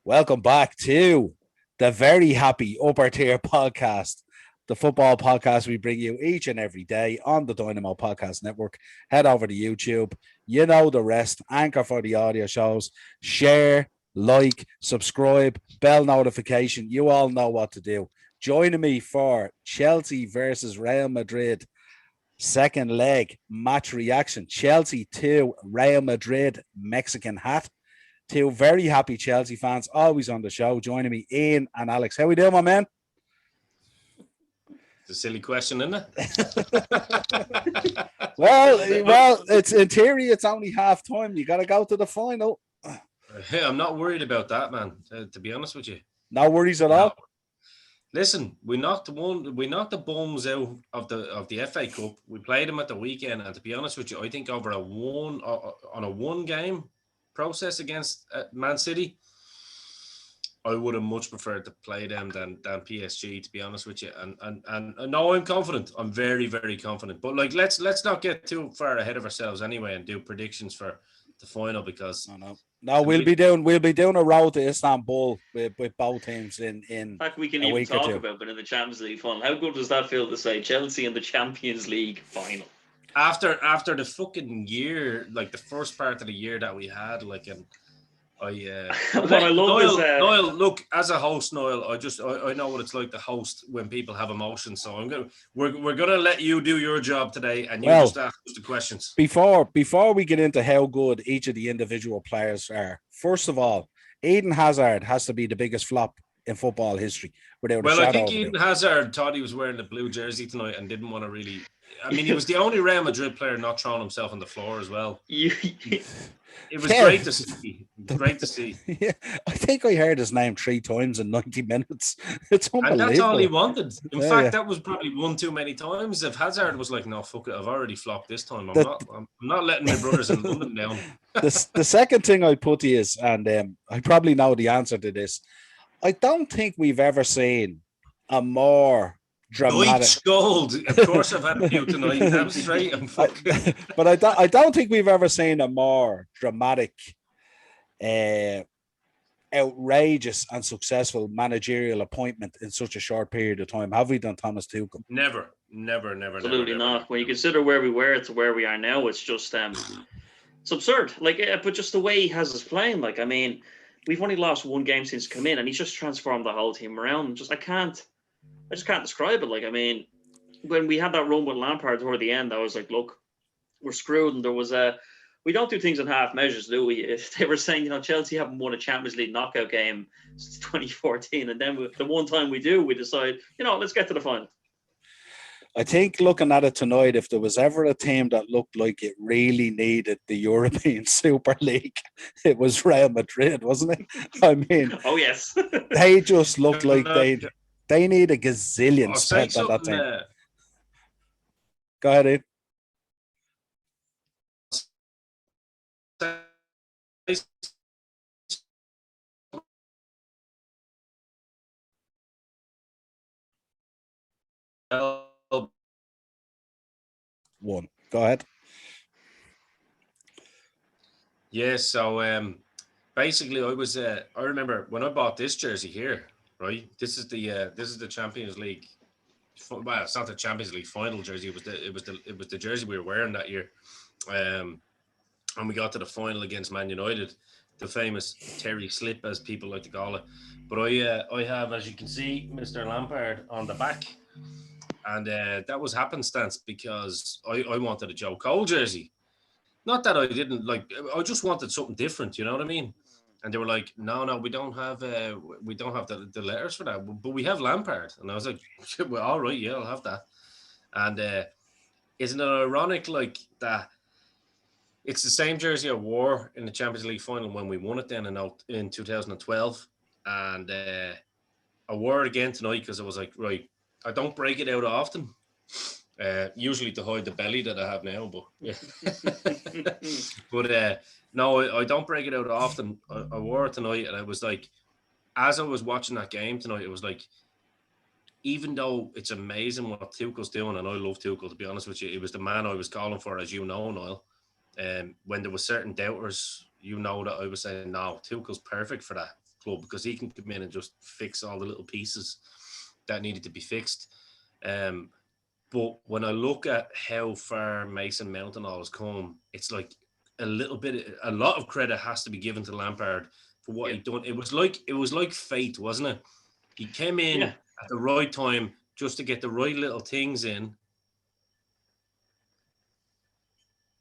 Welcome back to the very happy upper tier podcast, the football podcast we bring you each and every day on the Dynamo Podcast Network. Head over to YouTube. You know the rest. Anchor for the audio shows. Share, like, subscribe, bell notification. You all know what to do. Joining me for Chelsea versus Real Madrid. Second leg match reaction. Chelsea 2, Real Madrid Mexican hat. Two very happy Chelsea fans, always on the show. Joining me, Ian and Alex. How we doing, my man? It's a silly question, isn't it? well, it's in theory, it's only half time. You got to go to the final. I'm not worried about that, man. To be honest with you, no worries at all. Listen, we knocked the bums out of the FA Cup. We played them at the weekend, and to be honest with you, I think over a one game process against Man City, I would have much preferred to play them than PSG, to be honest with you. And no, I'm confident. I'm very, very confident. But like, let's not get too far ahead of ourselves anyway and do predictions for the final because no, we'll be doing a road to Istanbul with both teams in fact, we can even talk about, but in the Champions League final, how good does that feel to say Chelsea in the Champions League final? After the fucking year, like the first part of the year that we had, like, and what I love is Niall, look, as a host, Niall, I know what it's like to host when people have emotions. So we're gonna let you do your job today, and you just ask us the questions. Before we get into how good each of the individual players are, first of all, Eden Hazard has to be the biggest flop in football history. I think Eden Hazard thought he was wearing the blue jersey tonight and didn't want to really. I mean, he was the only Real Madrid player not throwing himself on the floor as well. It was great to see. Great to see. Yeah, I think I heard his name 3 times in 90 minutes. It's unbelievable. And that's all he wanted. In fact, that was probably one too many times. If Hazard was like, no, fuck it, I've already flopped this time. I'm not letting my brothers in London down. The second thing I put is, and I probably know the answer to this, I don't think we've ever seen a more dramatic. Gold. Of course, I've had a few tonight. I'm straight. I'm fucking. But I don't think we've ever seen a more dramatic, outrageous, and successful managerial appointment in such a short period of time. Have we done, Thomas Tuchel? Never. Absolutely not. When you consider where we were to where we are now, it's just it's absurd. Like, but just the way he has us playing. Like, I mean, we've only lost one game since come in, and he's just transformed the whole team around. I just can't describe it. Like, I mean, when we had that run with Lampard toward the end, I was like, look, we're screwed. And there was we don't do things in half measures, do we? If they were saying, Chelsea haven't won a Champions League knockout game since 2014, and then the one time we do, we decide, let's get to the final. I think looking at it tonight, if there was ever a team that looked like it really needed the European Super League, it was Real Madrid, wasn't it? I mean, oh yes, they just looked like they need a gazillion spent on that team. Go ahead, Ian. One. Go ahead. Yeah, so basically I remember when I bought this jersey here, right? This is the Champions League. Well, it's not the Champions League final jersey. It was the jersey we were wearing that year. And we got to the final against Man United, the famous Terry Slip, as people like to call it. But I have, as you can see, Mr. Lampard on the back. And that was happenstance because I wanted a Joe Cole jersey. Not that I didn't like. I just wanted something different. You know what I mean? And they were like, "No, we don't have the letters for that, but we have Lampard." And I was like, "Well, all right, yeah, I'll have that." And isn't it ironic, like that? It's the same jersey I wore in the Champions League final when we won it then in 2012, and I wore it again tonight because I was like, right. I don't break it out often, usually to hide the belly that I have now. But yeah, but no, I don't break it out often. I wore it tonight, and I was like, as I was watching that game tonight, it was like, even though it's amazing what Tuchel's doing, and I love Tuchel, to be honest with you, it was the man I was calling for, as you know, Niall. When there were certain doubters, that I was saying, no, Tuchel's perfect for that. club because he can come in and just fix all the little pieces that needed to be fixed. But when I look at how far Mason Mount and all has come, it's like a lot of credit has to be given to Lampard for what he'd done. It was like fate, wasn't it? He came in at the right time just to get the right little things in.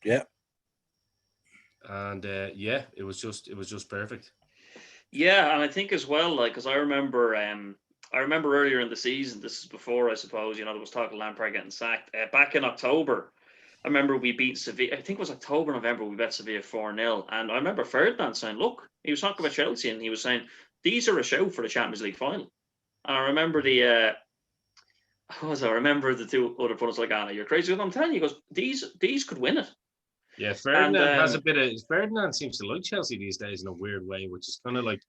Yeah. And it was just perfect. Yeah, and I think as well, like, because I remember earlier in the season, this is before, I suppose, there was talk of Lampard getting sacked. Back in October, I remember we beat Sevilla. I think it was October, November, we bet Sevilla 4-0. And I remember Ferdinand saying, look, he was talking about Chelsea, and he was saying, these are a show for the Champions League final. And I remember the two other pundits like, Anna, you're crazy. I'm telling you, he goes, these could win it. Yeah, Ferdinand seems to like Chelsea these days in a weird way, which is kind of like,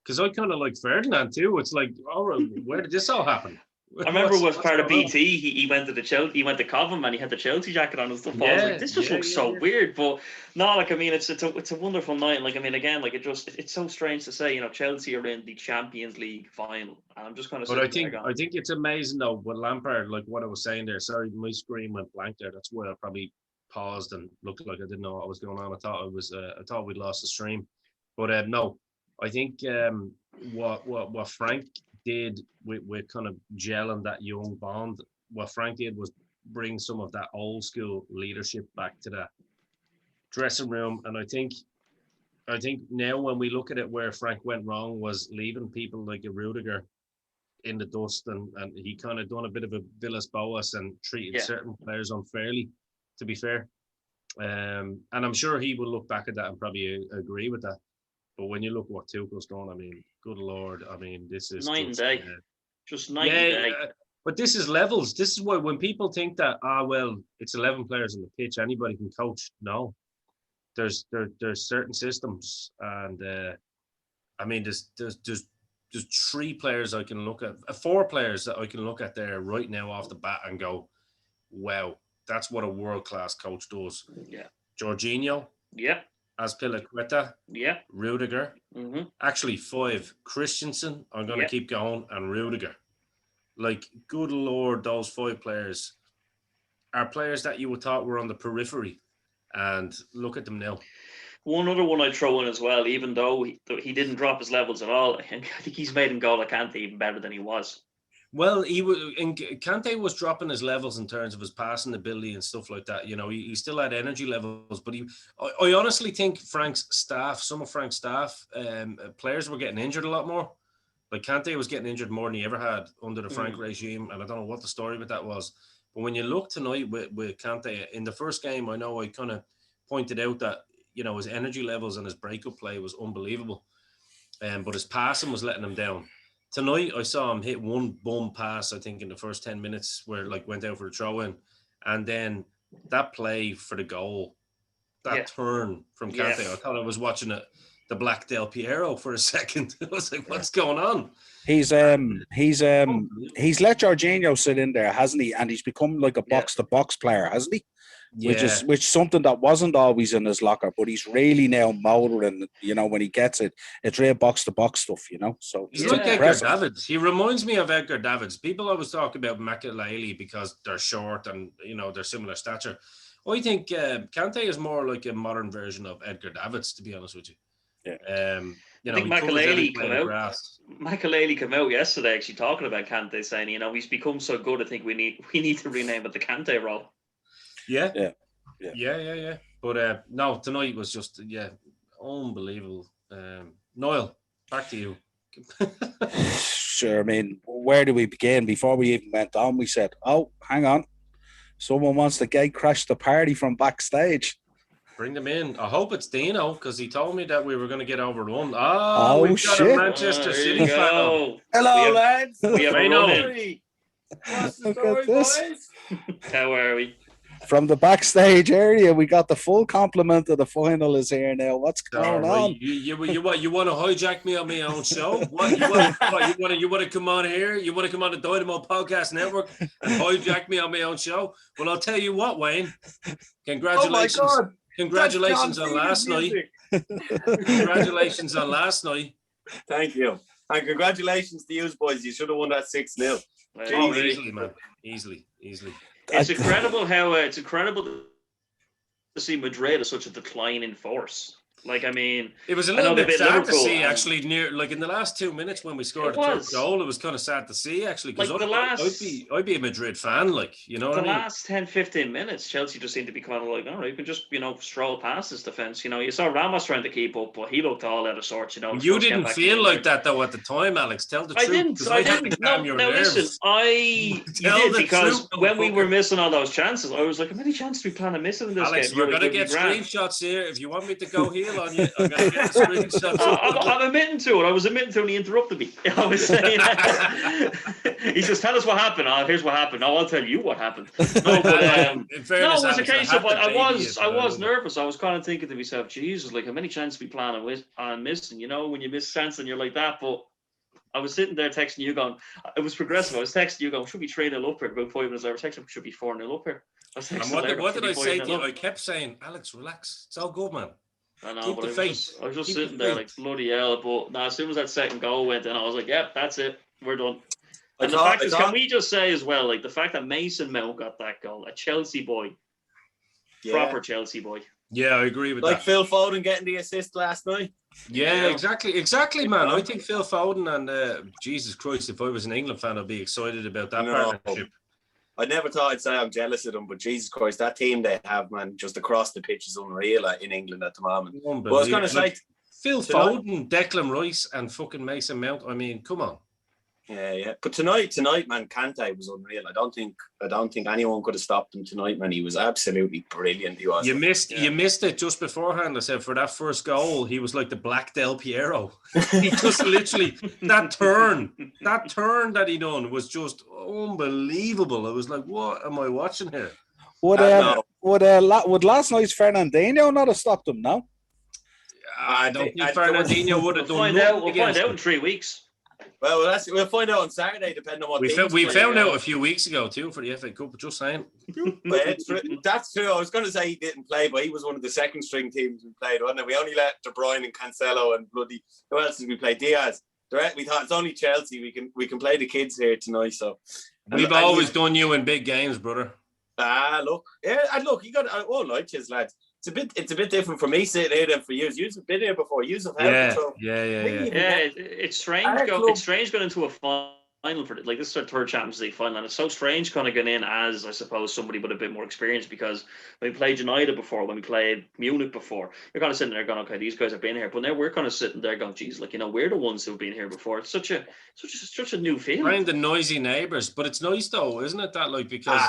because I kind of like Ferdinand too. It's like, oh, where did this all happen? I remember it was part of BT. He went to he went to Cobham and he had the Chelsea jacket on and stuff. I was like, this just looks so weird. But no, like, I mean, it's a wonderful night. And like, I mean, again, like, it's so strange to say, Chelsea are in the Champions League final. And I'm just kind of. But I think it's amazing though. What Lampard, like what I was saying there. Sorry, my screen went blank there. That's where I probably paused and looked like I didn't know what was going on. I thought we'd lost the stream, but no, I think what Frank did with kind of gelling that young bond, what Frank did was bring some of that old school leadership back to that dressing room. And I think now when we look at it, where Frank went wrong was leaving people like a Rudiger in the dust, and he kind of done a bit of a Villas-Boas and treated certain players unfairly, to be fair. And I'm sure he will look back at that and probably agree with that. But when you look what Tuchel's done, I mean, good Lord, I mean, this is night and day. Just night and day. But this is levels. This is why when people think that, well, it's 11 players on the pitch, anybody can coach. No, there's certain systems, and I mean, there's 3 players I can look at, 4 players that I can look at there right now off the bat and go, wow, that's what a world-class coach does. Yeah. Jorginho. Yeah. Azpilicueta. Yeah. Rudiger. Mm-hmm. Actually, 5. Christensen. I'm going to keep going. And Rudiger. Like, good Lord, those 5 players are players that you would thought were on the periphery. And look at them now. One other one I'd throw in as well, even though he didn't drop his levels at all, I think he's made N'Golo Kante even better than he was. Well, Kante was dropping his levels in terms of his passing ability and stuff like that. He still had energy levels, but I honestly think some of Frank's staff, players were getting injured a lot more. Like Kante was getting injured more than he ever had under the Frank regime, and I don't know what the story with that was. But when you look tonight with Kante in the first game, I know I kind of pointed out that his energy levels and his breakup play was unbelievable, but his passing was letting him down. Tonight, I saw him hit one bum pass, I think, in the first 10 minutes where went out for a throw-in. And then that play for the goal, that turn from Kante, I thought I was watching the Black Del Piero for a second. I was like, what's going on? He's let Jorginho sit in there, hasn't he? And he's become like a box-to-box player, hasn't he? Yeah. Which something that wasn't always in his locker, but he's really now motoring. When he gets it, it's real box to box stuff. So he's like Edgar Davids. He reminds me of Edgar Davids. People always talk about Makelele because they're short and they're similar stature. I think Kante is more like a modern version of Edgar Davids, to be honest with you. Yeah. I think Makelele came out yesterday actually talking about Kante, saying he's become so good. I think we need to rename it the Kante role. Yeah. But no, tonight was just unbelievable. Niall, back to you. Sure. I mean, where do we begin? Before we even went on, we said, "Oh, hang on, someone wants to gate crash the party from backstage." Bring them in. I hope it's Dino because he told me that we were going to get overrun. We've got shit. a Manchester City fan. Hello, lads. We have a run-in. What's the Look story, at this. boys? How are we? From the backstage area, we got the full complement of the final is here now. What's going on? You want to hijack me on my own show? What you want to come on here? You want to come on the Dynamo Podcast Network and hijack me on my own show? Well, I'll tell you what, Wayne. Congratulations. Oh my God. Congratulations on last night. Congratulations on last night. Thank you. And congratulations to you boys. You should have won that 6-0. Oh, easily, man. Easily. It's incredible how it's incredible to see Madrid as such a decline in force. Like, I mean, it was a little bit sad to see actually near, like in the last 2 minutes when we scored the third goal, it was kind of sad to see actually because like I'd be a Madrid fan, like, you know what I mean? The last 10-15 minutes, Chelsea just seemed to be kind of like, all right, you can just, stroll past this defense. You saw Ramos trying to keep up, but he looked all out of sorts. You didn't feel like that though at the time, Alex. Tell the truth. I didn't. No, listen, you did because when we were missing all those chances, I was like, how many chances do we plan on missing in this Alex, game? We're gonna get screenshots here. If you want me to go heel on you, I'm gonna get screenshots. I'm admitting to it. I was admitting to it and he interrupted me. I was saying he says, tell us what happened. Here's what happened. I'll tell you what happened. No, but in fairness, it was a case of I was nervous. I was kind of thinking to myself, Jesus, like how many chances we plan on missing, when you miss chance and you're like that. But I was sitting there texting you going, it was progressive. I was texting you going, should be 3-0 up here? About 5 minutes later, texting should be 4-0 up here. What did I say to you? I kept saying, Alex, relax. It's all good, man. I know, but I was just sitting there like bloody hell. But as soon as that second goal went in, I was like, yep, that's it. We're done. And the fact is, can we just say as well, like the fact that Mason Mount got that goal, a Chelsea boy, proper Chelsea boy. Yeah, I agree with that. Like Phil Foden getting the assist last night. Yeah, exactly, man. I think Phil Foden and Jesus Christ, if I was an England fan, I'd be excited about that partnership. I never thought I'd say I'm jealous of them, but Jesus Christ, that team they have, man, just across the pitch is unreal in England at the moment. But I was going to say, Phil Foden, Declan Rice, and fucking Mason Mount. I mean, come on. Yeah. But tonight, man, Kante was unreal. I don't think anyone could have stopped him tonight, man. He was absolutely brilliant. He was. You missed it just beforehand. I said for that first goal, he was like the Black Del Piero. He just literally that turn that he done was just unbelievable. I was like, what am I watching here? Would last night's Fernandinho not have stopped him? No, I don't think Fernandinho would have done. We'll find out in 3 weeks. Well, we'll find out on Saturday, depending on what we found out a few weeks ago too for the FA Cup. Just saying. That's true. I was going to say he didn't play, but he was one of the second string teams we played, wasn't it? We only let De Bruyne and Cancelo and bloody who else did we play? Diaz. We thought it's only Chelsea. We can play the kids here tonight. So we've always done you in big games, brother. Look, you got. I won't lie to you, lads. It's a bit different for me sitting here than for you. You've been here before. You've had It's strange. It's strange going into a final for like this is our third Champions League final, and it's so strange kind of going in as I suppose somebody with a bit more experience because when we played United before, when we played Munich before, you're kind of sitting there going, okay, these guys have been here, but now we're kind of sitting there going, geez, like we're the ones who've been here before. It's such a new feeling. Around the noisy neighbours, but it's nice though, isn't it? That because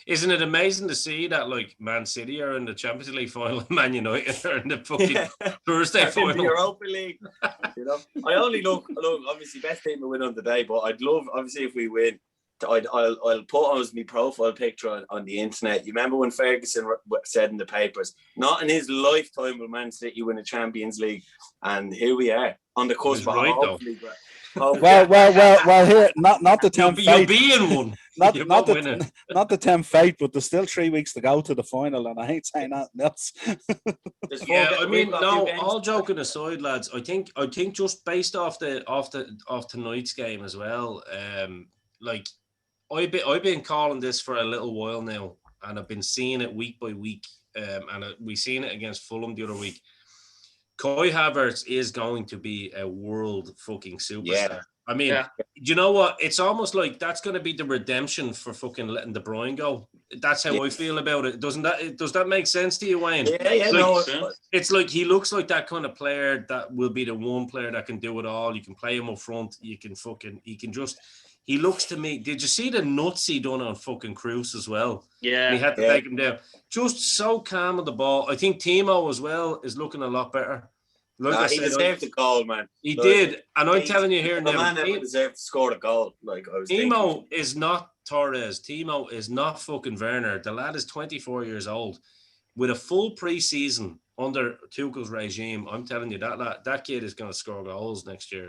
isn't it amazing to see that like Man City are in the Champions League final, and Man United are in the fucking Thursday final, the Europa League. I only look obviously best team to win on the day, but I'd love obviously if we win. I'll put on my profile picture on the internet. You remember when Ferguson said in the papers, not in his lifetime will Man City win a Champions League, and here we are on the cusp. Right, though. Well, here not the 10th you'll be in one. Not the 10th fate, but there's still 3 weeks to go to the final, and I hate saying that. All joking aside, lads, I think just based off tonight's game as well, I've been calling this for a little while now, and I've been seeing it week by week, and we seen it against Fulham the other week. Kai Havertz is going to be a world fucking superstar. Yeah. I mean, you know what? It's almost like that's going to be the redemption for fucking letting De Bruyne go. That's how I feel about it. Does that make sense to you, Wayne? It's like he looks like that kind of player that will be the one player that can do it all. You can play him up front. He looks to me. Did you see the nuts he done on fucking Cruz as well? Yeah. And he had to take him down. Just so calm on the ball. I think Timo as well is looking a lot better. He deserved the goal, man. He did. And I'm telling you here now. The man never deserved to score the goal. Timo is not Torres. Timo is not fucking Werner. The lad is 24 years old. With a full pre-season under Tuchel's regime, I'm telling you, that kid is going to score goals next year.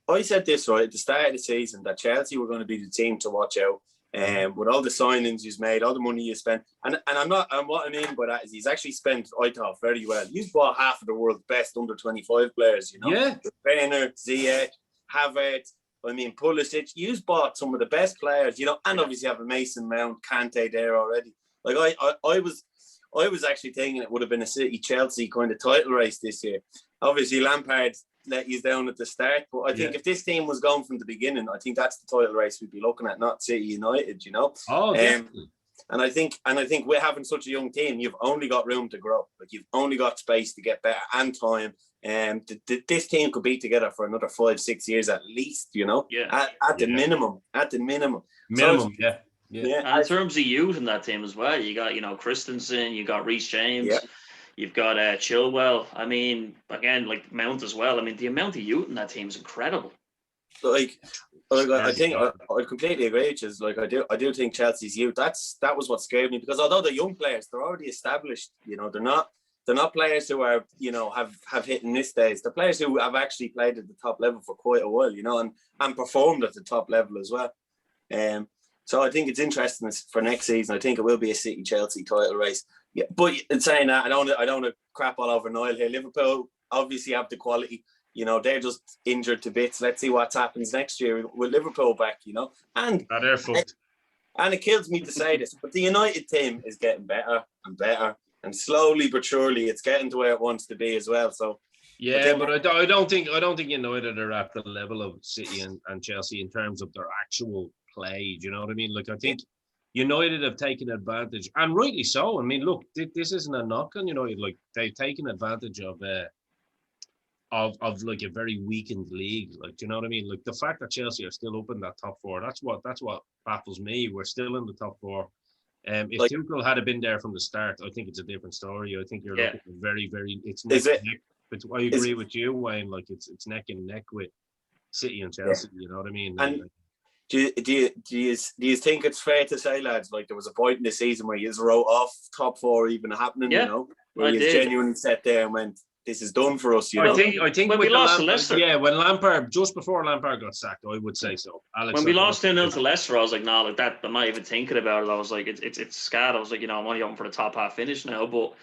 I said this right at the start of the season that Chelsea were going to be the team to watch out with all the signings he's made, all the money you spent, and what I mean by that is he's actually spent, I thought, very well. You've bought half of the world's best under 25 players, you know. Yeah. Trainer, Ziyech, Havertz, I mean Pulisic. You've bought some of the best players, you know, and obviously have a Mason Mount, Kante there already. Like I was actually thinking it would have been a City Chelsea kind of title race this year. Obviously Lampard let you down at the start, but I think if this team was going from the beginning, I think that's the title race we'd be looking at, not City United, you know. And I think we're having such a young team, you've only got room to grow. Like you've only got space to get better and time. This team could be together for another 5-6 years at least, you know. At the minimum. Minimum, so, yeah. And in terms of youth in that team as well, you got, you know, Christensen, you got Reece James, you've got Chilwell. I mean, again, like Mount as well. I mean, the amount of youth in that team is incredible. Like I think I completely agree. Which is like I do think Chelsea's youth. That was what scared me, because although they're young players, they're already established. You know, they're not players who are, you know, have hit in this days. They're players who have actually played at the top level for quite a while, you know, and performed at the top level as well. So I think it's interesting for next season. I think it will be a City Chelsea title race. Yeah, but in saying that, I don't want to crap all over Niall here. Liverpool obviously have the quality. You know, they're just injured to bits. Let's see what happens next year with Liverpool back, you know. And they're fucked. And it kills me to say this, but the United team is getting better and better, and slowly but surely it's getting to where it wants to be as well. So but I don't think United are at the level of City and Chelsea in terms of their actual play. Do you know what I mean? Like I think United have taken advantage, and rightly so. I mean, look, this isn't a knock on United. Like they've taken advantage of like a very weakened league. Like, do you know what I mean? Like the fact that Chelsea are still up in that top four, that's what baffles me. We're still in the top four. If Tuchel had been there from the start, I think it's a different story. I think you're looking at very, very. It's neck and neck. But I agree with you, Wayne. Like it's neck and neck with City and Chelsea. You know what I mean? And do you think it's fair to say, lads, like there was a point in the season where you wrote off top four even happening, you know, where you genuinely sat there and went, "This is done for us." You know? I think when we lost to Leicester, when Lampard, just before Lampard got sacked, I would say so. When we lost 2-0 to Leicester, I was like, "No, like that." I'm not even thinking about it. I was like, "It's scat." I was like, you know, I'm only hoping for the top half finish now. But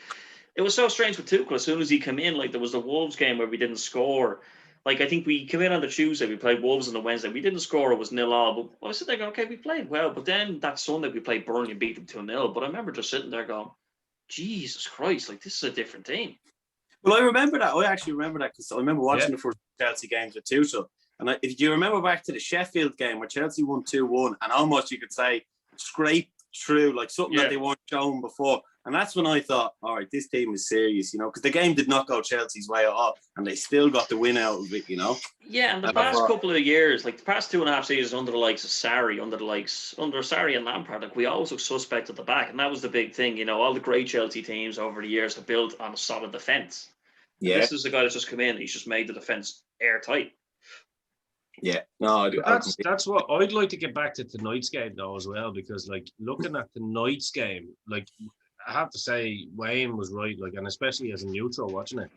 it was so strange with Tuchel. As soon as he came in, like there was the Wolves game where we didn't score. Like I think we came in on the Tuesday, we played Wolves on the Wednesday. We didn't score. It was 0-0. But I was sitting there going, "Okay, we played well." But then that Sunday we played Burnley and beat them 2-0. But I remember just sitting there going, "Jesus Christ! Like this is a different team." Well, I remember that. I actually remember that because I remember watching the first Chelsea games with Tuchel. And if you remember back to the Sheffield game where Chelsea won 2-1 and almost you could say scraped through, like something that they weren't shown before. And that's when I thought, all right, this team is serious, you know, because the game did not go Chelsea's way at all, and they still got the win out of it, you know. Yeah, and the past couple of years, like the past 2.5 seasons under the likes of Sarri, under Sarri and Lampard, like we always look suspect at the back, and that was the big thing, you know. All the great Chelsea teams over the years have built on a solid defence. Yeah, this is the guy that's just come in. He's just made the defence airtight. Yeah, no, that's what I'd like to get back to tonight's game though as well, because like looking at tonight's game, like I have to say Wayne was right, like, and especially as a neutral watching it,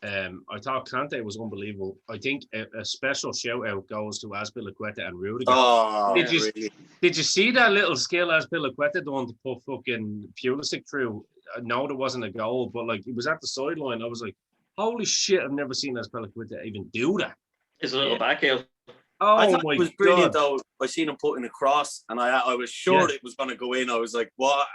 I thought Kante was unbelievable. I think a special shout out goes to Azpilicueta and Rudiger. Oh, did you see that little skill Azpilicueta doing to put fucking Pulisic through? No, there wasn't a goal, but like he was at the sideline. I was like, holy shit! I've never seen Azpilicueta even do that. It's a little back heel. Oh, I thought my it was brilliant God. though. I seen him putting a cross, and I was sure it was going to go in. I was like, what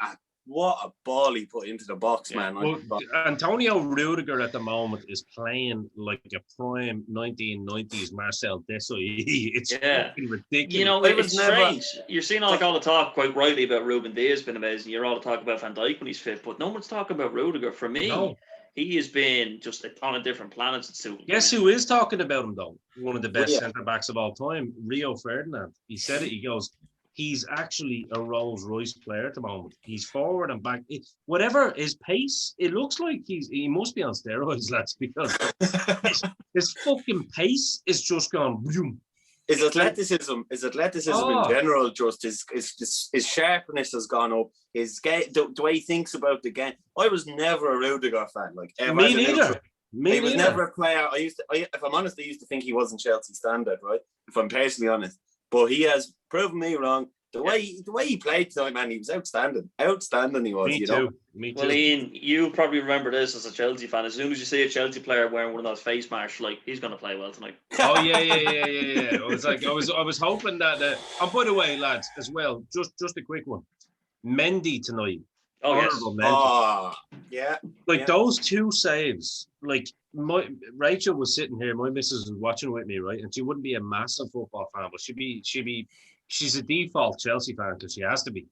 a ball he put into the box, man. Well, Antonio Rudiger at the moment is playing like a prime 1990s Marcel Desailly. It's fucking ridiculous. You know, it's strange. You're seeing all the talk quite rightly about Ruben Dias been amazing. You're all talking about Van Dijk when he's fit, but no one's talking about Rudiger. For me, he has been just on a different planet. Guess who is talking about him though? One of the best centre-backs of all time, Rio Ferdinand. He said it. He goes, he's actually a Rolls-Royce player at the moment. He's forward and back. Whatever his pace, it looks like he must be on steroids, lads, because his fucking pace is just gone. Boom. His athleticism in general, just his sharpness has gone up. His game, the way he thinks about the game. I was never a Rudiger fan, like ever. Me neither. He was never a player. If I'm honest, I used to think he wasn't Chelsea standard, right? If I'm personally honest, but he has proven me wrong. The way he played tonight, man, he was outstanding. Outstanding he was, Me you too. know. Me too. Well, Ian, you probably remember this as a Chelsea fan. As soon as you see a Chelsea player wearing one of those face masks, like he's going to play well tonight. Oh yeah. I was like, I was hoping that. And by the way, lads, as well, just a quick one. Mendy tonight. Oh yes. Honourable mention. Oh, yeah. Like yeah. those two saves. Like Rachel was sitting here. My missus was watching with me, right? And she wouldn't be a massive football fan, but she's a default Chelsea fan because she has to be.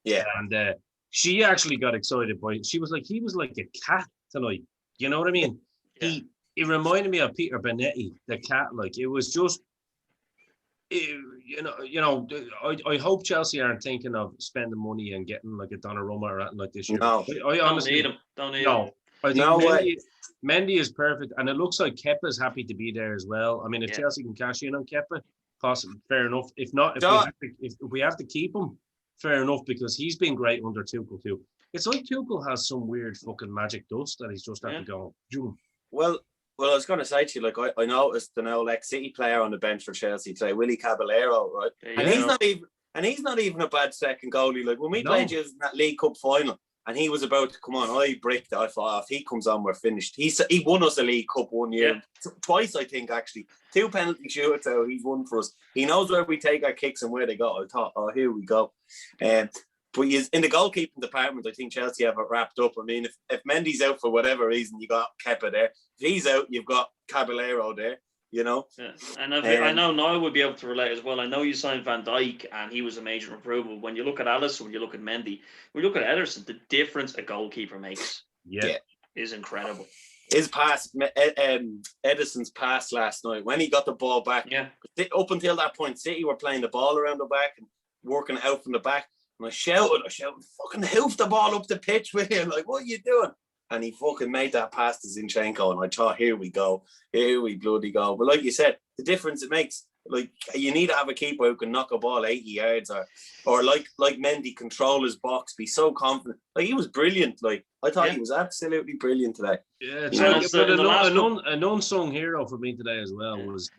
Yeah. And she actually got excited by it. She was like, he was like a cat tonight. You know what I mean? Yeah. He reminded me of Peter Benetti, the cat. Like it was just, I hope Chelsea aren't thinking of spending money and getting like a Donnarumma or anything like this year. No. I honestly Don't need him. I think No way. Mendy is perfect, and it looks like Kepa's happy to be there as well. I mean, if Yeah. Chelsea can cash in on Kepa, possibly fair enough. If not, if we have to keep him, fair enough, because he's been great under Tuchel too. It's like Tuchel has some weird fucking magic dust that he's just had to go. Well, I was going to say to you, like, I noticed an old ex-City player on the bench for Chelsea today, Willie Caballero, right? Yeah. And he's not even a bad second goalie. Like when we played you in that League Cup final, and he was about to come on, I bricked it. I thought, if he comes on, we're finished. He won us a League Cup one year, twice I think actually. 2 penalty shootouts he's won for us. He knows where we take our kicks and where they go. I thought, oh, here we go. But in the goalkeeping department, I think Chelsea have it wrapped up. I mean, if Mendy's out for whatever reason, you got Kepa there. If he's out, you've got Caballero there. You know. Yeah. And I know Niall would be able to relate as well. I know you signed Van Dijk, and he was a major improvement. When you look at Alisson, when you look at Mendy, when you look at Ederson, the difference a goalkeeper makes is incredible. His pass, Edison's pass last night when he got the ball back. Yeah. Up until that point, City were playing the ball around the back and working out from the back. And I shouted, fucking hoof the ball up the pitch with him. Like, what are you doing? And he fucking made that pass to Zinchenko. And I thought, here we go. Here we bloody go. But like you said, the difference it makes, like, you need to have a keeper who can knock a ball 80 yards or like Mendy, control his box, be so confident. Like, he was brilliant. Like, I thought he was absolutely brilliant today. Yeah, an unsung hero for me today as well was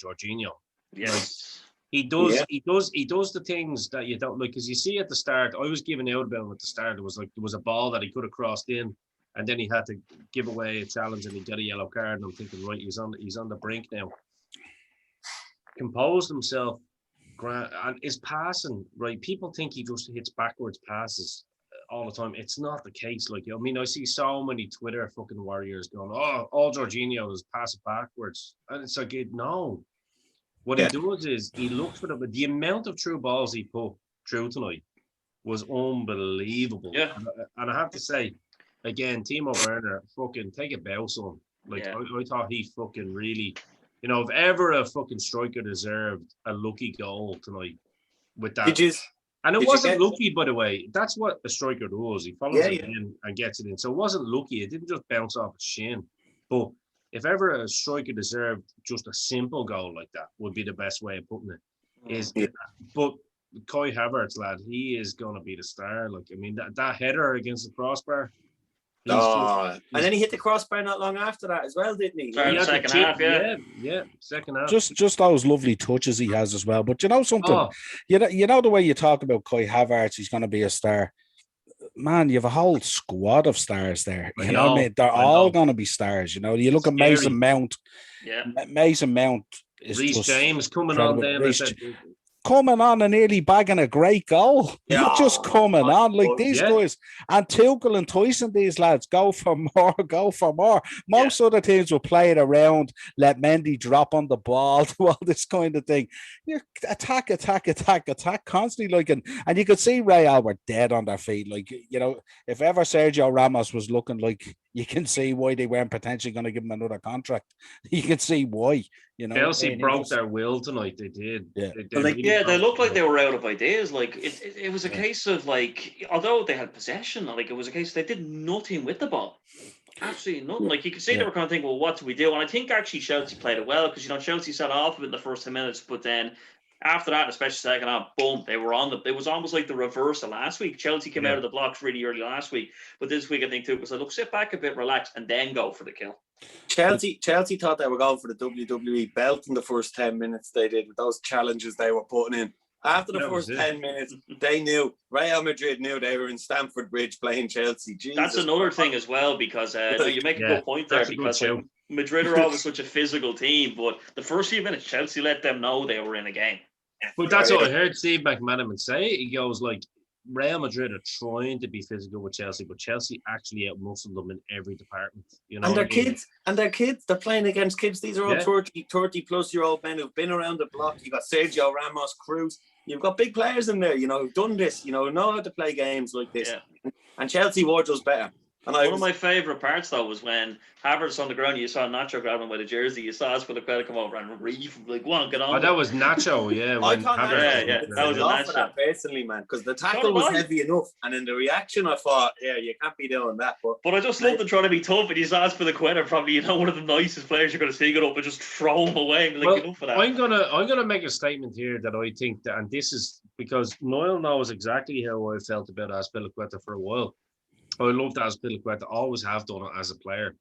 Jorginho. Yes. He does the things that you don't like, because you see at the start, I was giving out about him at the start. It was like there was a ball that he could have crossed in, and then he had to give away a challenge and he got a yellow card. And I'm thinking, right, he's on the brink now. Composed himself, and his passing, right? People think he just hits backwards passes all the time. It's not the case. Like, I mean, I see so many Twitter fucking warriors going, "Oh, all Jorginho is pass it backwards," and it's like, no. What he does is he looks for them. The amount of true balls he put through tonight was unbelievable. Yeah. And I have to say, again, Timo Werner, fucking take a bow, son. Like, I thought he fucking really, if ever a fucking striker deserved a lucky goal tonight with that. And it wasn't lucky, by the way. That's what a striker does. He follows it in and gets it in. So it wasn't lucky. It didn't just bounce off his shin. But if ever a striker deserved just a simple goal like that, would be the best way of putting it. But Kai Havertz, lad, he is going to be the star. Like, I mean, that header against the crossbar. And then he hit the crossbar not long after that as well, didn't he? Second half, second half. Just those lovely touches he has as well. But you know something, you know the way you talk about Kai Havertz, he's going to be a star. Man, you have a whole squad of stars there. You know what I mean? They're all going to be stars. You know, you look at Mason Mount. Yeah, Mason Mount is Reece James coming on then. Coming on and nearly bagging a great goal. Not just coming on. Like these guys, and Tuchel enticing these lads, go for more. Most other teams will play it around, let Mendy drop on the ball, do all this kind of thing. You attack constantly. Like, and you could see Real were dead on their feet. Like, if ever Sergio Ramos was looking like, you can see why they weren't potentially going to give him another contract. You can see why. Chelsea broke their will tonight. They did. Yeah. They looked like they were out of ideas. Like it was a case of, like, although they had possession, like it was a case they did nothing with the ball. Absolutely nothing. Like, you could see they were kind of thinking, well, what do we do? And I think actually Chelsea played it well, because Chelsea set off in the first 10 minutes, but then after that, especially second half, boom, they were on it was almost like the reverse of last week. Chelsea came out of the blocks really early last week, but this week I think too was like, look, sit back a bit, relax, and then go for the kill. Chelsea thought they were going for the WWE belt in the first 10 minutes. They did with those challenges they were putting in, After the That was first it. 10 minutes, they knew, Real Madrid knew they were in Stamford Bridge playing Chelsea. Jesus. That's another thing as well, because no, you make a Yeah, good point there, that's a good because shout. like, Madrid are always such a physical team, but the first few minutes, Chelsea let them know they were in a game. But that's what I heard Steve McManaman say. He goes like, Real Madrid are trying to be physical with Chelsea, but Chelsea actually outmuscled them in every department. You know, And they're what I mean? kids, they're playing against kids. These are all Yeah. 30 plus year old men who've been around the block. You've got Sergio Ramos, Cruz. You've got big players in there, who've done this, know how to play games like this. Yeah. And Chelsea were just better. And One of my favourite parts, though, was when Havertz on the ground, you saw Nacho grab him by the jersey, you saw Azpilicueta come over and reef, like, go on, get on. Oh, that was Nacho, yeah. I When can't Havertz- that was a off for Nacho. that personally, man, because the So tackle did was I. heavy enough, and in the reaction, I thought, yeah, you can't be doing that. But I just love them trying to be tough, and you saw Azpilicueta, probably, one of the nicest players you're going to see, get up and just throw him away. And, like, Well, enough of that. I'm gonna make a statement here that I think that, and this is because Niall knows exactly how I felt about Azpilicueta for a while. I loved Azpilicueta, always have done it as a player,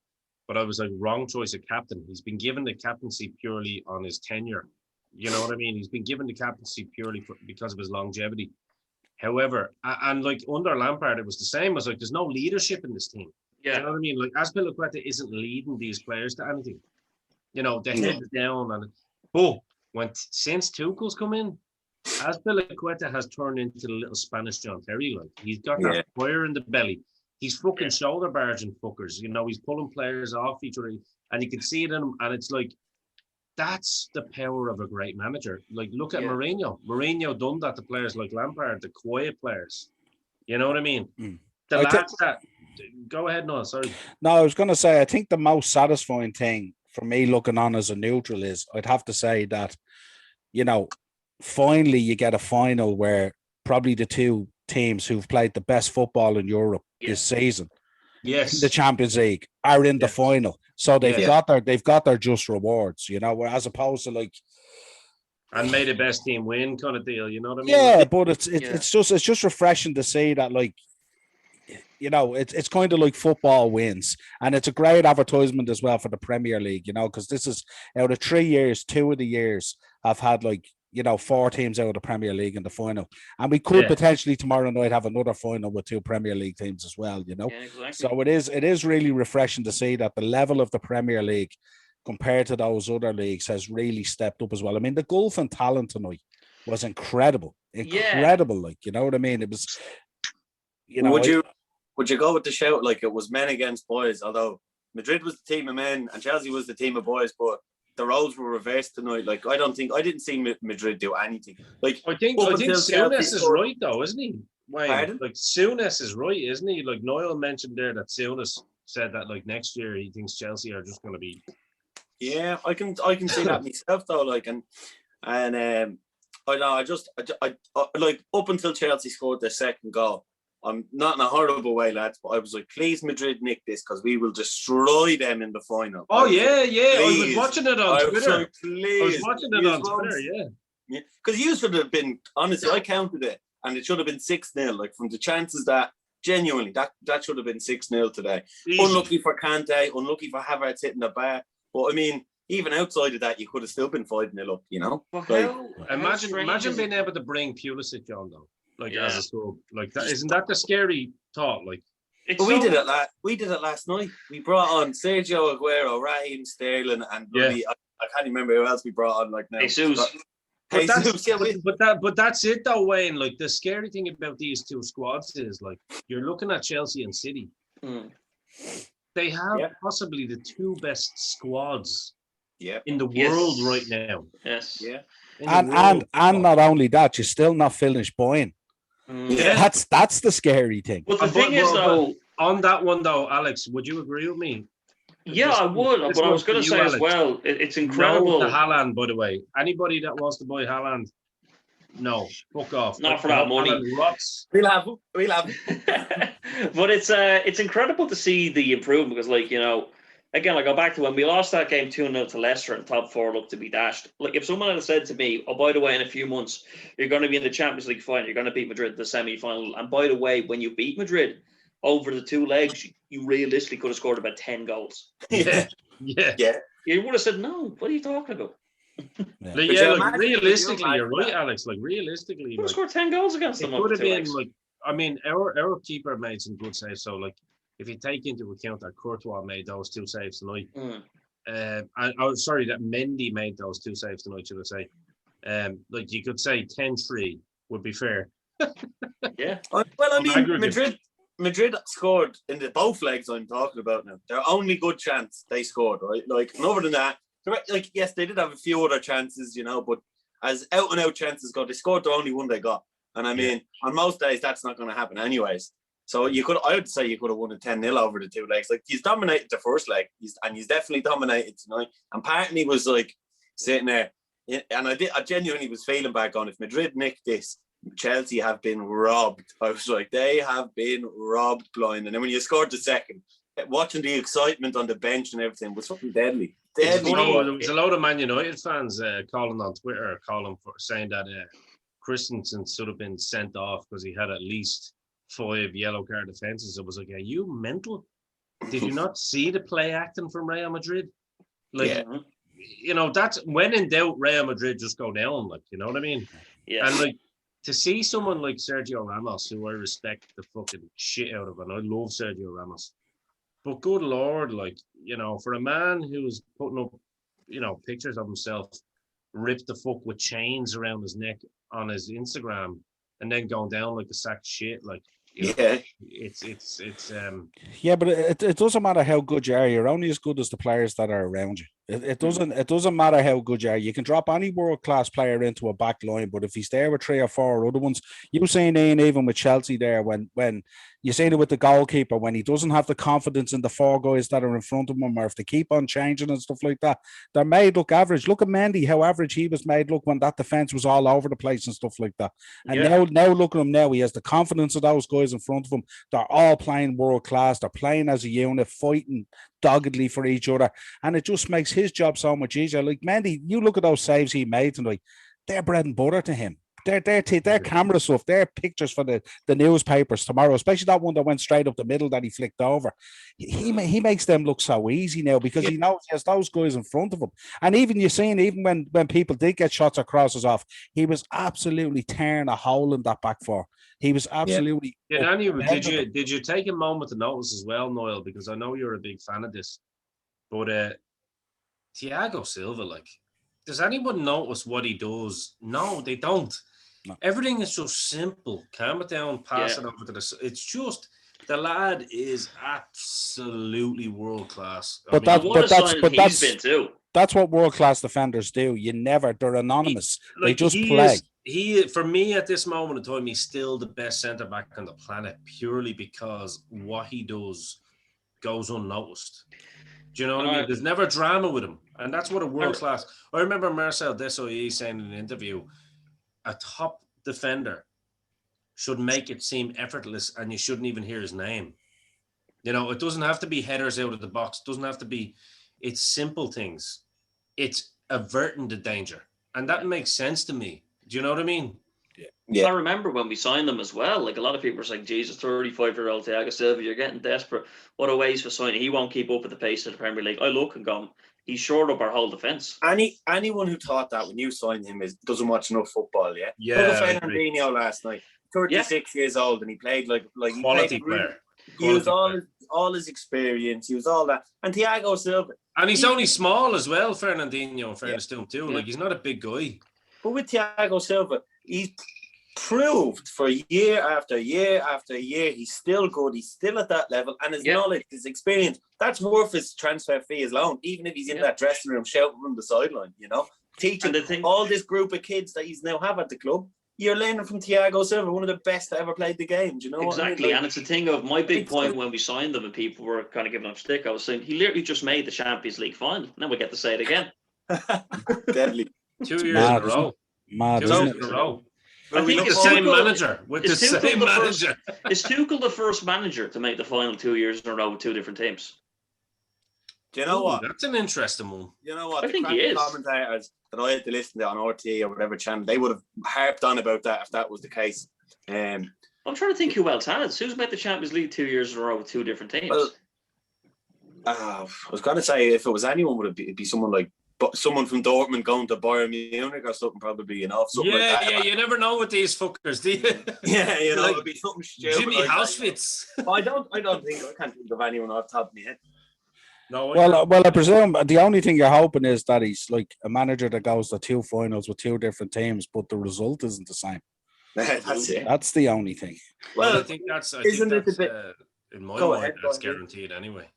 but I was like, wrong choice of captain. He's been given the captaincy purely on his tenure. You know what I mean? He's been given the captaincy purely because of his longevity. However, and like under Lampard, it was the same. It was like, there's no leadership in this team. Yeah. You know what I mean? Like Azpilicueta isn't leading these players to anything. The head's down, and since Tuchel's come in, Azpilicueta has turned into the little Spanish John Terry. Like, he's got that fire in the belly. He's fucking shoulder barging fuckers. He's pulling players off each other, and you can see it in him. And it's like, that's the power of a great manager. Like, look at Mourinho. Mourinho done that to players like Lampard, the quiet players. You know what I mean? The lads that. Go ahead, Noel. Sorry. No, I was going to say, I think the most satisfying thing for me looking on as a neutral is, I'd have to say that, finally you get a final where probably the two teams who've played the best football in Europe this season, the Champions League, are in the final. So they've got their just rewards, as opposed to like, and may the best team win kind of deal. You know what I mean? Yeah, but it's just refreshing to see that, like, it's kind of like football wins, and it's a great advertisement as well for the Premier League, because this is out of 3 years, 2 of the years I've had 4 teams out of the Premier League in the final, and we could potentially tomorrow night have another final with 2 Premier League teams as well. Yeah, exactly. So it is really refreshing to see that the level of the Premier League compared to those other leagues has really stepped up as well. I mean, the gulf and talent tonight was incredible. Like, you know what I mean? It was, Would you go with the shout like it was men against boys? Although Madrid was the team of men and Chelsea was the team of boys, but the roles were reversed tonight. Like, I didn't see Madrid do anything. Like, I think Souness is right though, isn't he? Pardon? Like, Souness is right, isn't he? Like, Niall mentioned there that Souness said that like next year he thinks Chelsea are just going to be. Yeah, I can see that myself though. Like, and I know I like up until Chelsea scored their second goal. I'm not in a horrible way, lads, but I was like, please, Madrid, nick this because we will destroy them in the final. Oh, yeah. Please. I was watching it on Twitter. Like, I was watching it on Twitter, yeah. Because you should have been, honestly, I counted it, and it should have been 6-0. Like, from the chances that, genuinely, that should have been 6-0 today. Easy. Unlucky for Kante, unlucky for Havertz hitting the bar. But, I mean, even outside of that, you could have still been 5-0 up, Well, Imagine being able to bring Pulisic on, though. Like, as a sub, like that, isn't that the scary thought? Like, but we did it last night. We brought on Sergio Aguero, Raheem Sterling, and I can't remember who else we brought on. Like now, Jesus. But that's it though, Wayne. Like, the scary thing about these two squads is, like, you're looking at Chelsea and City. They have possibly the 2 best squads in the world right now. Yes. Yeah. And not only that, you're still not finished buying. Yeah. That's the scary thing. But the thing is, though, on that one though, Alex, would you agree with me? Yeah, I would. But I was going to say as well, it's incredible. No to Haaland, by the way. Anybody that wants to buy Haaland, no, fuck off. Not for that money. We'll have. But it's incredible to see the improvement because, like, again, I go back to when we lost that game 2-0 to Leicester and top 4 looked to be dashed. Like, if someone had said to me, oh, by the way, in a few months, you're going to be in the Champions League final, you're going to beat Madrid in the semi-final. And by the way, when you beat Madrid over the 2 legs, you realistically could have scored about 10 goals. Yeah. You would have said, no, what are you talking about? Like, Could yeah, you like imagine realistically, if you're you're right, like Alex. Like realistically, Who like scored 10 goals against it them over could have 2 been legs? like. I mean, our keeper made some good saves. So like, if you take into account that Courtois made those 2 saves tonight, sorry, that Mendy made those 2 saves tonight, should I say? Like you could say 10-3 would be fair. Yeah. Well, I On mean, aggregate. Madrid scored in the both legs I'm talking about now. Their only good chance they scored, right? Like, and other than that, like, yes, they did have a few other chances, but as out and out chances go, they scored the only one they got. And I mean, on most days, that's not going to happen anyways. So I would say you could have won a 10-0 over the 2 legs. Like, he's dominated the first leg, he's definitely dominated tonight. And part of me was like sitting there, and I genuinely was feeling back on if Madrid nicked this, Chelsea have been robbed. I was like, they have been robbed blind. And then when you scored the second, watching the excitement on the bench and everything was fucking deadly. There was a load of Man United fans calling on Twitter, for saying that Christensen should have been sent off because he had at least 5 yellow card offences. It was like, are you mental? Did you not see the play acting from Real Madrid? Like, that's when in doubt, Real Madrid just go down. Like, you know what I mean? Yeah. And like, to see someone like Sergio Ramos, who I respect the fucking shit out of, and I love Sergio Ramos, but good Lord, like, for a man who's putting up, pictures of himself ripped the fuck with chains around his neck on his Instagram and then going down like a sack of shit, like, it's yeah, but it doesn't matter how good you are. You're only as good as the players that are around you. It doesn't matter how good you are. You can drop any world-class player into a back line, but if he's there with 3 or 4 other ones, you seen Ian even with Chelsea there when you seen it with the goalkeeper, when he doesn't have the confidence in the 4 guys that are in front of him, or if they keep on changing and stuff like that, they're made look average. Look at Mendy, how average he was made look when that defense was all over the place and stuff like that. And now look at him now. He has the confidence of those guys in front of him. They're all playing world class. They're playing as a unit, fighting doggedly for each other, and it just makes his job so much easier. Like Mendy, you look at those saves he made tonight, they're bread and butter to him. They're camera stuff. They're pictures for the newspapers tomorrow, especially that one that went straight up the middle that he flicked over. He makes them look so easy now because he knows he has those guys in front of him. And even you're seeing, even when people did get shots or crosses off, he was absolutely tearing a hole in that back four. He was absolutely. Yeah, anyway, did you take a moment to notice as well, Noel? Because I know you're a big fan of this, but Thiago Silva, like, does anyone notice what he does? No, they don't. No. Everything is so simple. Calm it down, pass it over to the. It's just the lad is absolutely world class. But that's what world class defenders do. They're anonymous. They just play. For me at this moment in time, he's still the best centre back on the planet purely because what he does goes unnoticed. Do you know what I mean? There's never drama with him, and that's what a world class. I remember Marcel Desailly saying in an interview, a top defender should make it seem effortless, and you shouldn't even hear his name. It doesn't have to be headers out of the box. It doesn't have to be. It's simple things. It's averting the danger, and that makes sense to me. Do you know what I mean? Yeah. I remember when we signed them as well. Like, a lot of people are saying, Jesus, 35-year-old Thiago Silva, you're getting desperate. What a waste for signing. He won't keep up at the pace of the Premier League. I look and go, he's shored up our whole defence. Anyone who thought that when you signed him doesn't watch enough football, yeah? Yeah. Look at Fernandinho last night. 36 years old, and he played like quality player. He used all his experience. He was all that. And Thiago Silva. And he's only small as well, Fernandinho, in fairness to him too. Yeah. Like, he's not a big guy. But with Thiago Silva, he's proved for year after year after year, he's still good. He's still at that level. And his knowledge, his experience, that's worth his transfer fee alone, even if he's in that dressing room shouting from the sideline, Teaching all this group of kids that he's now have at the club. You're learning from Thiago Silva, one of the best that ever played the game. Do you know exactly? What I mean? And it's a thing of my big point when we signed them and people were kind of giving up stick. I was saying he literally just made the Champions League final. Now we get to say it again. Deadly. 2 years in a row. Mad, 2 years in a row. I think the same manager. With the same manager. Is Tuchel the first manager to make the final 2 years in a row with 2 different teams? Do you know what? That's an interesting one. You know what? I think he is. Commentators that I had to listen to on RT or whatever channel, they would have harped on about that if that was the case. I'm trying to think who else has. Who's made the Champions League 2 years in a row with 2 different teams? Well, I was going to say if it was anyone, it'd be someone like someone from Dortmund going to Bayern Munich or something, probably, you know, something like that. Yeah, you never know with these fuckers, do you? Yeah, you know, Like it'd be something stupid. Jimmy like that, Housewitz. you know. I can't think of anyone off the top of my head. No, Well, I presume the only thing you're hoping is that he's like a manager that goes to 2 finals with 2 different teams, but the result isn't the same. That's it. That's the only thing. well, I think that's isn't it a bit? in my Go mind, ahead, that's go ahead. guaranteed anyway.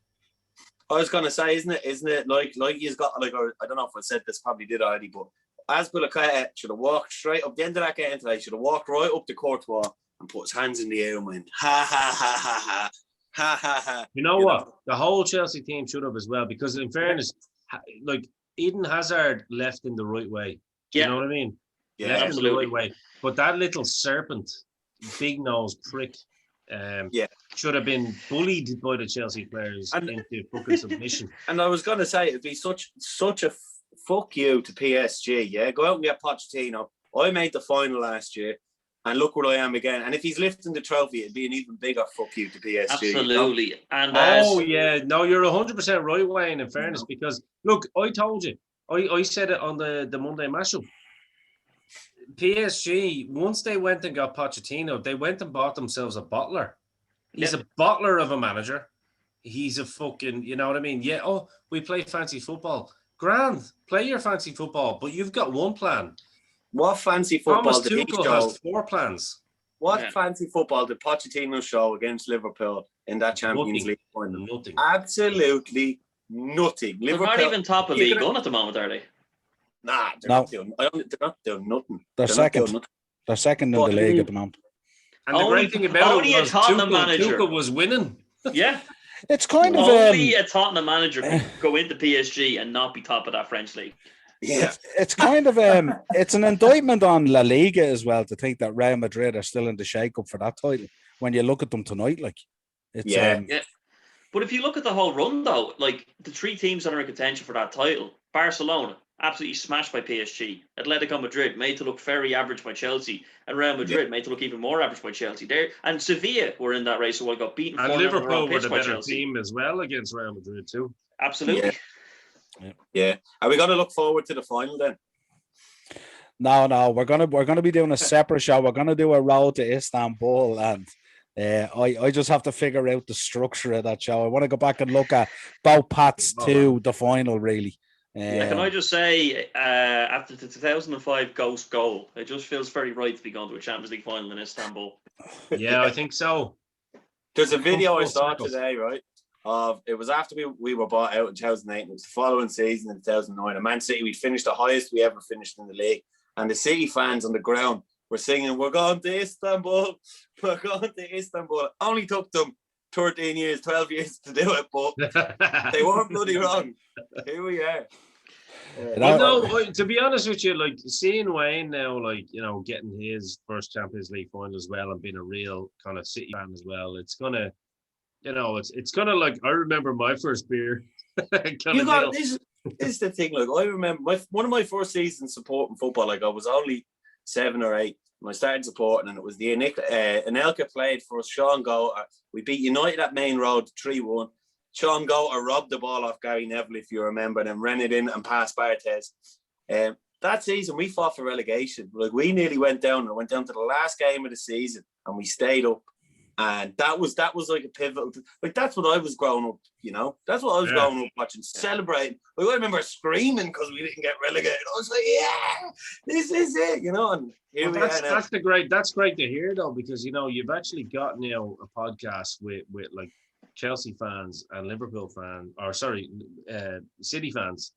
I was gonna say, isn't it like he's got like, I don't know if I said this, probably did already, but Azpilicueta should have walked straight up the end of that game today. Should have walked right up to Courtois and put his hands in the air and went ha ha ha ha ha ha ha ha. You know what? The whole Chelsea team should have as well, because in fairness, like Eden Hazard left in the right way. Yeah. You know what I mean? Yeah, Left absolutely. in the right way. But that little serpent, big nose prick, should have been bullied by the Chelsea players into fucking submission. And I was gonna say it'd be such a fuck you to PSG. Yeah, go out and get Pochettino. I made the final last year, and look where I am again. And if he's lifting the trophy, it'd be an even bigger fuck you to PSG. Absolutely. You know? And Yeah, no, you're 100% right, Wayne. In fairness, because look, I told you, I said it on the Monday matchup. PSG, once they went and got Pochettino, they went and bought themselves a bottler. He's a bottler of a manager. He's a fucking, you know what I mean? Yeah, we play fancy football. Grand, play your fancy football, but you've got one plan. What fancy football Thomas did he Tuchel show? has 4 plans. What fancy football did Pochettino show against Liverpool in that Champions League final? Nothing. Absolutely nothing. they're not even top of League One at the moment, are they? Nah, they're not doing nothing. They're second. They're second in the league at the moment. And the great thing about only it a was Tottenham manager. Tuchel was winning. Yeah. It's kind of Only a Tottenham manager can go into PSG and not be top of that French league. Yeah, it's kind of it's an indictment on La Liga as well to think that Real Madrid are still in the shake-up for that title when you look at them tonight. Like, it's yeah. But if you look at the whole run, though, like the 3 teams that are in contention for that title, Barcelona absolutely smashed by PSG, Atletico Madrid made to look very average by Chelsea, and Real Madrid made to look even more average by Chelsea. There and Sevilla were in that race, so I got beaten. And Liverpool were the better Chelsea. team as well against Real Madrid too. Absolutely. Yeah. Are we going to look forward to the final then? No, we're gonna be doing a separate show. We're gonna do a road to Istanbul, and I just have to figure out the structure of that show. I want to go back and look at both paths to the final, really. Can I just say, after the 2005 Ghost goal, it just feels very right to be going to a Champions League final in Istanbul. Yeah, I think so. There's a video I saw today, right? It was after we were bought out in 2008, and it was the following season in 2009. And Man City, we finished the highest we ever finished in the league. And the City fans on the ground were singing, "We're going to Istanbul. We're going to Istanbul." Only took them 13 years, 12 years to do it, but they weren't bloody wrong. Here we are. To be honest with you, like seeing Wayne now, like, you know, getting his first Champions League final as well and being a real kind of City fan as well, it's gonna, you know, it's gonna, like, I remember my first beer. This is the thing. Like, I remember one of my first seasons supporting football. Like, I was only 7 or 8 when I started supporting, and it was the Anelka played for us. Sean Goater. We beat United at Main Road 3-1. Sean Goater robbed the ball off Gary Neville, if you remember, and then ran it in and passed Barthez. That season, we fought for relegation. Like, we nearly went down. I went down to the last game of the season, and we stayed up. And that was like a pivotal. Like, that's what I was growing up. You know, that's what I was growing up watching, celebrating. Like, I remember screaming because we didn't get relegated. I was like, "Yeah, this is it," you know. And here we are now. That's great to hear, though, because, you know, you've actually got now a podcast with like Chelsea fans and Liverpool fans, or sorry, City fans,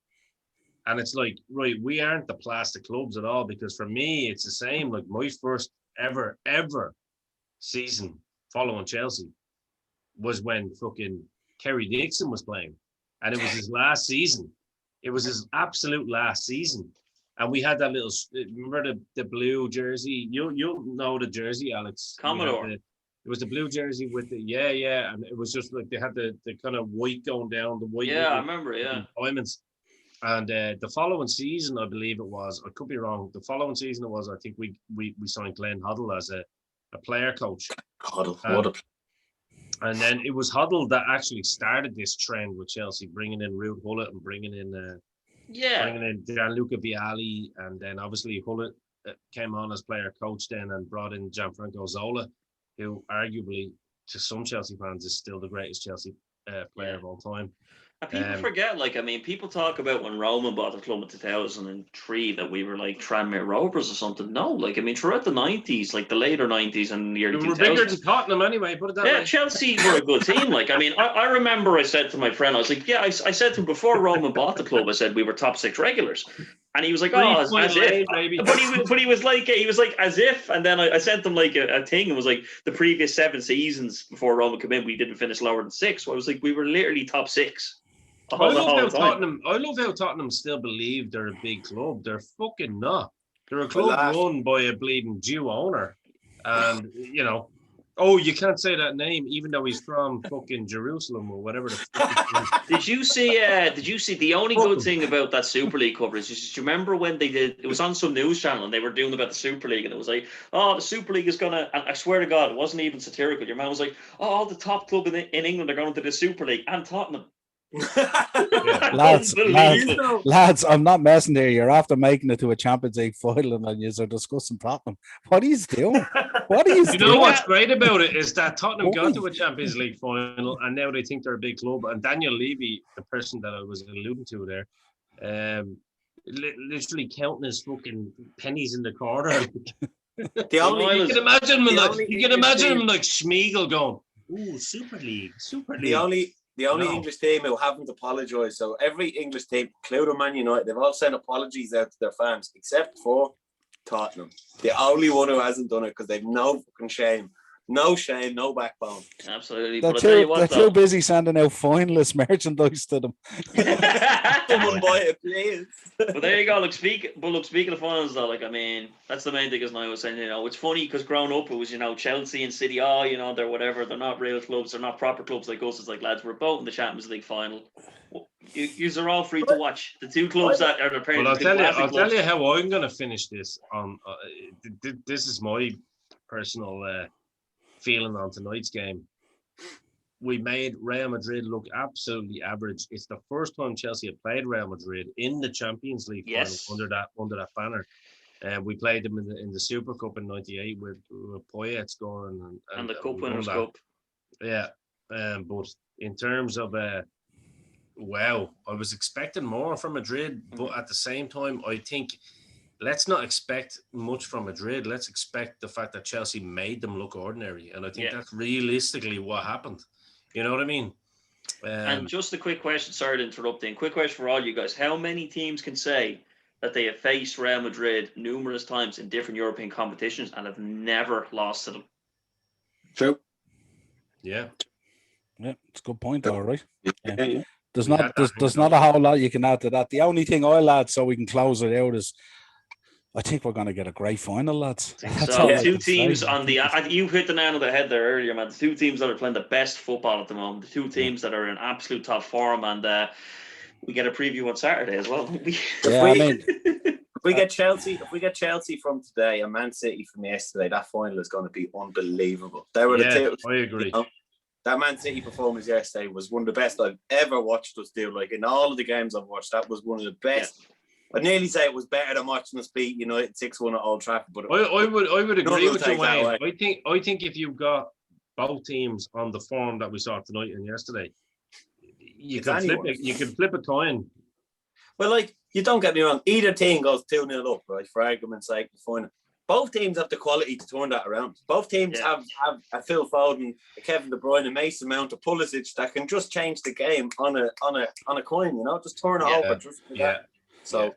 and it's like, right, we aren't the plastic clubs at all, because for me it's the same. Like, my first ever season following Chelsea was when fucking Kerry Dixon was playing, and it was his last season. It was his absolute last season, and we had that little. Remember the blue jersey? You'll know the jersey, Alex. Commodore. It was the blue jersey with the and it was just like they had the kind of white going down, the white. Yeah, I remember. Yeah. Diamonds. And the following season, I believe it was. I could be wrong. The following season it was. I think we signed Glenn Hoddle as a player coach. And then it was Hoddle that actually started this trend with Chelsea, bringing in Ruud Gullit and bringing in Yeah. bringing in Gianluca Vialli, and then obviously Hullet came on as player coach then and brought in Gianfranco Zola, who arguably to some Chelsea fans is still the greatest Chelsea player of all time. And people forget, like, I mean, people talk about when Roman bought the club in 2003 that we were like Tranmere Rovers or something. No, like, I mean, throughout the 90s, like the later 90s and the early 2000s. We were bigger than Tottenham anyway, put it that way. Chelsea were a good team. Like, I mean, I remember I said to my friend, I was like, I said to him before Roman bought the club, I said we were top 6 regulars. And he was like, oh, as if. But he was like, as if. And then I sent him like a thing and was like, the previous 7 seasons before Roman came in, we didn't finish lower than 6. So I was like, we were literally top 6. I love how Tottenham still believe they're a big club. They're fucking not. They're a club run by a bleeding Jew owner. And, you know, you can't say that name, even though he's from fucking Jerusalem or whatever the fuck. Did you see the only good thing about that Super League coverage is, do you remember when they did, it was on some news channel and they were doing about the Super League and it was like, oh, the Super League is gonna, and I swear to God, it wasn't even satirical. Your man was like, oh, all the top club in England are going to the Super League and Tottenham. lads, I'm not messing here. You're after making it to a Champions League final and you're discussing Tottenham. What are you doing? You know what's great about it is that Tottenham got to a Champions League final and now they think they're a big club. And Daniel Levy, the person that I was alluding to there, literally counting his fucking pennies in the corner. You can imagine him like Schmeigel going, "Ooh, Super League." The only English team who haven't apologised. So every English team, including Man United, they've all sent apologies out to their fans, except for Tottenham. The only one who hasn't done it because they've no fucking shame. No shame, no backbone. Absolutely. They're too busy sending out finalist merchandise to them. Someone buy it, please. But there you go. Speaking of finals, though, like, I mean, that's the main thing, as I was saying, you know, it's funny because growing up, it was, you know, Chelsea and City, you know, they're whatever. They're not real clubs. They're not proper clubs like us. It's like, lads, we're both in the Champions League final. You are all free to watch. The two clubs that are apparently. Well, I'll tell you how I'm going to finish this. This is my personal feeling on tonight's game. We made Real Madrid look absolutely average. It's the first time Chelsea have played Real Madrid in the Champions League final under that banner. We played them in the Super Cup in '98 with Poyet scoring and the Cup Winners' Cup. Yeah, but in terms of I was expecting more from Madrid, but at the same time, I think let's not expect much from Madrid. Let's expect the fact that Chelsea made them look ordinary. And I think that's realistically what happened. You know what I mean? And just a quick question, sorry to interrupt, quick question for all you guys. How many teams can say that they have faced Real Madrid numerous times in different European competitions and have never lost to them? True. Yeah. Yeah, it's a good point, all right. Yeah. There's not a whole lot you can add to that. The only thing I'll add so we can close it out is I think we're going to get a great final, lads. So two teams on the you hit the nail on the head there earlier, man. The two teams that are playing the best football at the moment, the two teams that are in absolute top form, and we get a preview on Saturday as well. If we get Chelsea from today and Man City from yesterday, that final is going to be unbelievable. They were the two. I agree. You know, that Man City performance yesterday was one of the best I've ever watched us do. Like, in all of the games I've watched, that was one of the best. Yeah. I'd nearly say it was better than watching us beat United 6-1 at Old Trafford. But I would agree with you, Wayne. I think if you've got both teams on the form that we saw tonight and yesterday, you can flip a coin. Well, like, you don't get me wrong, either team goes 2-0 up, right? For argument's sake, the final. Both teams have the quality to turn that around. Both teams have a Phil Foden, a Kevin De Bruyne, a Mason Mount, a Pulisic that can just change the game on a coin, you know, just turn it over. Just like that. So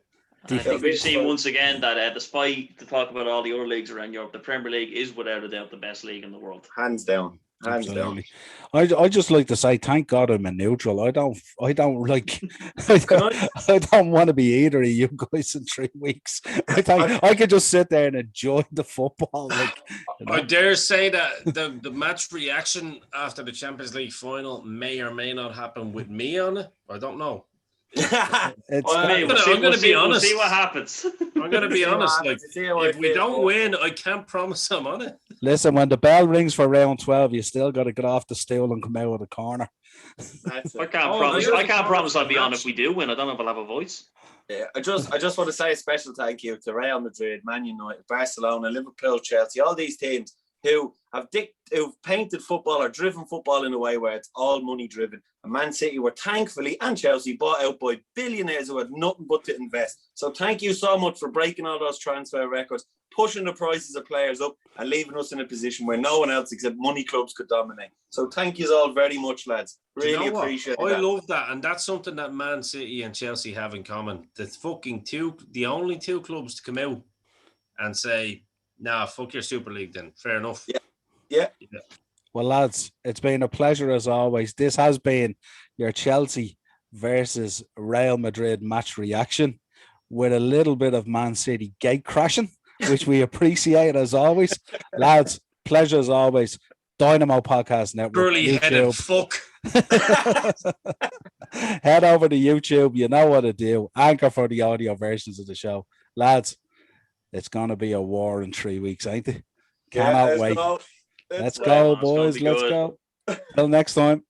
I think we've seen once again that despite the talk about all the other leagues around Europe, the Premier League is without a doubt the best league in the world. Hands down. Absolutely. I just like to say thank God I'm a neutral. I don't want to be either of you guys in 3 weeks. I could just sit there and enjoy the football. Like, you know? I dare say that the match reaction after the Champions League final may or may not happen with me on it. I don't know. It's Well, I'm gonna be We'll honest. see what happens. I'm gonna be See what honest. happens, Like, see how I if we feel. don't win, I can't promise I'm on it. listen, when the bell rings for round 12, you still got to get off the stool and come out of the corner. That's I it. can't Oh, promise. there's I a can't promise I'll be on match. if we do win. I don't know if I'll have a voice. Yeah, I just want to say a special thank you to Real Madrid, Man United, Barcelona, Liverpool, Chelsea, all these teams who've painted football or driven football in a way where it's all money driven. And Man City were thankfully, and Chelsea, bought out by billionaires who had nothing but to invest. So thank you so much for breaking all those transfer records, pushing the prices of players up, and leaving us in a position where no one else except money clubs could dominate. So thank you all very much, lads. Do you Really know what? appreciate I that. love that, and that's something that Man City and Chelsea have in common. The only two clubs to come out and say, "Nah, fuck your Super League." Then fair enough. Yeah. Well, lads, it's been a pleasure as always. This has been your Chelsea versus Real Madrid match reaction with a little bit of Man City gate crashing, which we appreciate as always. Lads, pleasure as always. Dynamo Podcast Network, Curly-headed YouTube. fuck. Head over to YouTube. You know what to do. Anchor for the audio versions of the show. Lads, it's going to be a war in 3 weeks, ain't it? Cannot wait. Go. Let's go. go, It's gonna boys. be Let's good. go. Till next time.